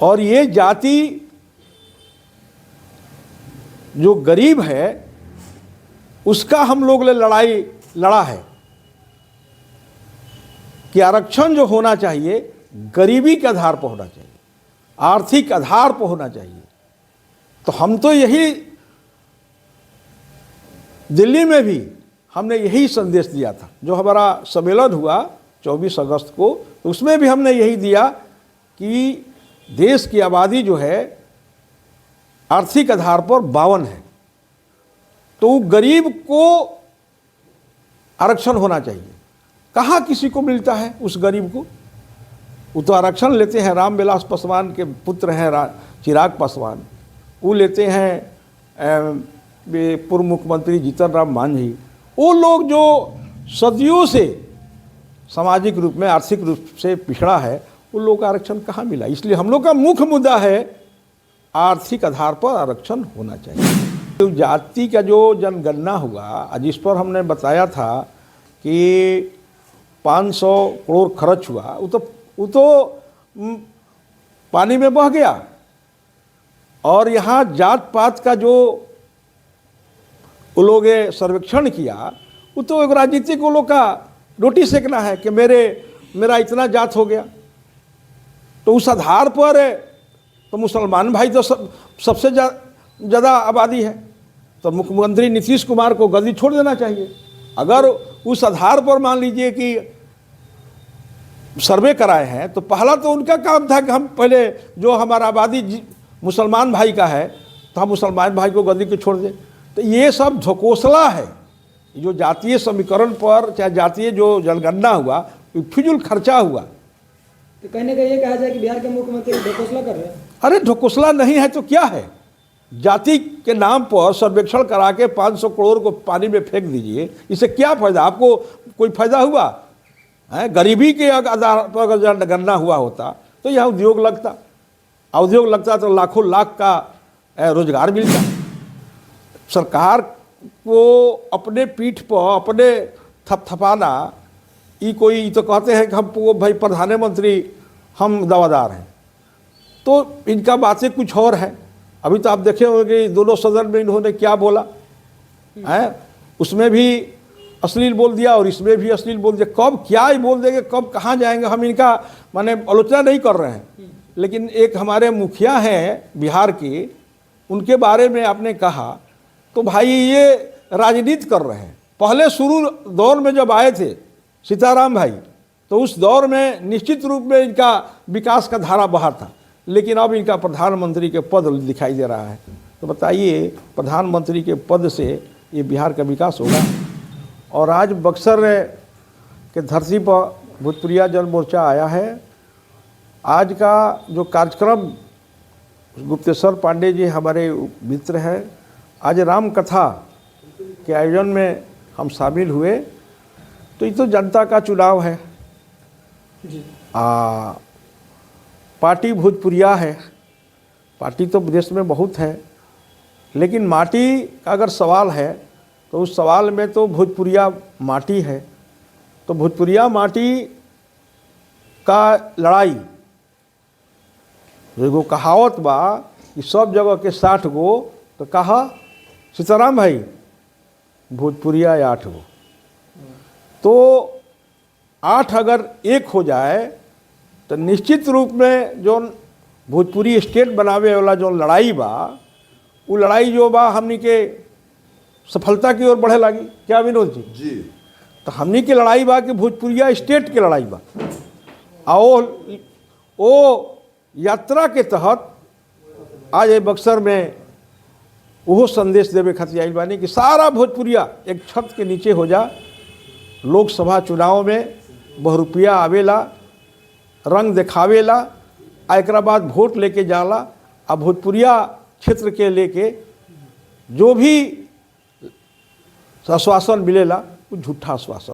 और ये जाति जो गरीब है उसका हम लोग ने लड़ाई लड़ा है कि आरक्षण जो होना चाहिए गरीबी के आधार पर होना चाहिए, आर्थिक आधार पर होना चाहिए। तो हम तो यही दिल्ली में भी हमने यही संदेश दिया था। जो हमारा सम्मेलन हुआ 24 अगस्त को, तो उसमें भी हमने यही दिया कि देश की आबादी जो है आर्थिक आधार पर 52 है, तो गरीब को आरक्षण होना चाहिए। कहाँ किसी को मिलता है उस गरीब को? वो तो आरक्षण लेते हैं, रामविलास पासवान के पुत्र हैं चिराग पासवान, वो लेते हैं पूर्व मुख्यमंत्री जीतन राम मांझी। वो लोग जो सदियों से सामाजिक रूप में आर्थिक रूप से पिछड़ा है, उन लोगों का आरक्षण कहाँ मिला? इसलिए हम लोग का मुख्य मुद्दा है आर्थिक आधार पर आरक्षण होना चाहिए। तो जाति का जो जनगणना हुआ, जिस पर हमने बताया था कि 500 करोड़ खर्च हुआ, वो तो पानी में बह गया। और यहाँ जात पात का जो वो लोग सर्वेक्षण किया, वो तो एक राजनीतिक वो लोग का रोटी सेकना है कि मेरा इतना जात हो गया। तो उस आधार पर तो मुसलमान भाई तो सबसे ज़्यादा आबादी है, तो मुख्यमंत्री नीतीश कुमार को गद्दी छोड़ देना चाहिए। अगर उस आधार पर मान लीजिए कि सर्वे कराए हैं, तो पहला तो उनका काम था कि हम पहले जो हमारा आबादी मुसलमान भाई का है, तो हम मुसलमान भाई को गद्दी को छोड़ दें। तो ये सब ढकोसला है। जो जातीय समीकरण पर चाहे जातीय जो जनगणना हुआ, फिजूल खर्चा हुआ। तो कहने का ये कहा जाए कि बिहार के मुख्यमंत्री ढकोसला कर रहे हैं। अरे ढकोसला नहीं है तो क्या है? जाति के नाम पर सर्वेक्षण करा के 500 करोड़ को पानी में फेंक दीजिए, इससे क्या फायदा? आपको कोई फायदा हुआ है? गरीबी के आधार पर अगर जनगणना हुआ होता तो यह उद्योग लगता तो लाखों लाख का रोजगार मिलता। सरकार को अपने पीठ पर अपने थपथपाना, कोई तो कहते हैं कि हम भाई प्रधानमंत्री हम दावादार हैं, तो इनका बातें कुछ और है। अभी तो आप देखे होंगे दोनों सदन में इन्होंने क्या बोला है, उसमें भी अश्लील बोल दिया और इसमें भी अश्लील बोल दिया। कब क्या ही बोल देंगे, कब कहाँ जाएंगे, हम इनका माने आलोचना नहीं कर रहे हैं। लेकिन एक हमारे मुखिया हैं बिहार के, उनके बारे में आपने कहा, तो भाई ये राजनीति कर रहे हैं। पहले शुरू दौर में जब आए थे सीताराम भाई, तो उस दौर में निश्चित रूप में इनका विकास का धारा बहा था, लेकिन अब इनका प्रधानमंत्री के पद दिखाई दे रहा है। तो बताइए, प्रधानमंत्री के पद से ये बिहार का विकास होगा? और आज बक्सर के धरती पर भोजपुरिया जन मोर्चा आया है। आज का जो कार्यक्रम, गुप्तेश्वर पांडे जी हमारे मित्र हैं, आज राम कथा के आयोजन में हम शामिल हुए। तो ये तो जनता का चुनाव है जी। पार्टी भोजपुरिया है, पार्टी तो देश में बहुत है, लेकिन माटी का अगर सवाल है तो उस सवाल में तो भोजपुरिया माटी है। तो भोजपुरिया माटी का लड़ाई, एगो कहावत बा कि सब जगह के 60 गो, तो कहा सीताराम भाई भोजपुरिया 8 गो। तो 8 अगर एक हो जाए तो निश्चित रूप में जो भोजपुरी स्टेट बनावे वाला जो लड़ाई बा, वो लड़ाई जो बा हमनी के सफलता की ओर बढ़े लगी। क्या विनोद जी? तो हमनी की लड़ाई बा कि भोजपुरिया स्टेट की लड़ाई बा। और वो यात्रा के तहत आज ये बक्सर में वो संदेश देवे खातिर आइल बानी कि सारा भोजपुरिया एक छत के नीचे हो जा। लोकसभा चुनाव में बहुरुपिया आवेला, रंग देखावेला, एकरा बाद वोट लेके जाला। अब भोजपुरिया क्षेत्र के लेके जो भी आश्वासन मिलेला वो झूठा आश्वासन।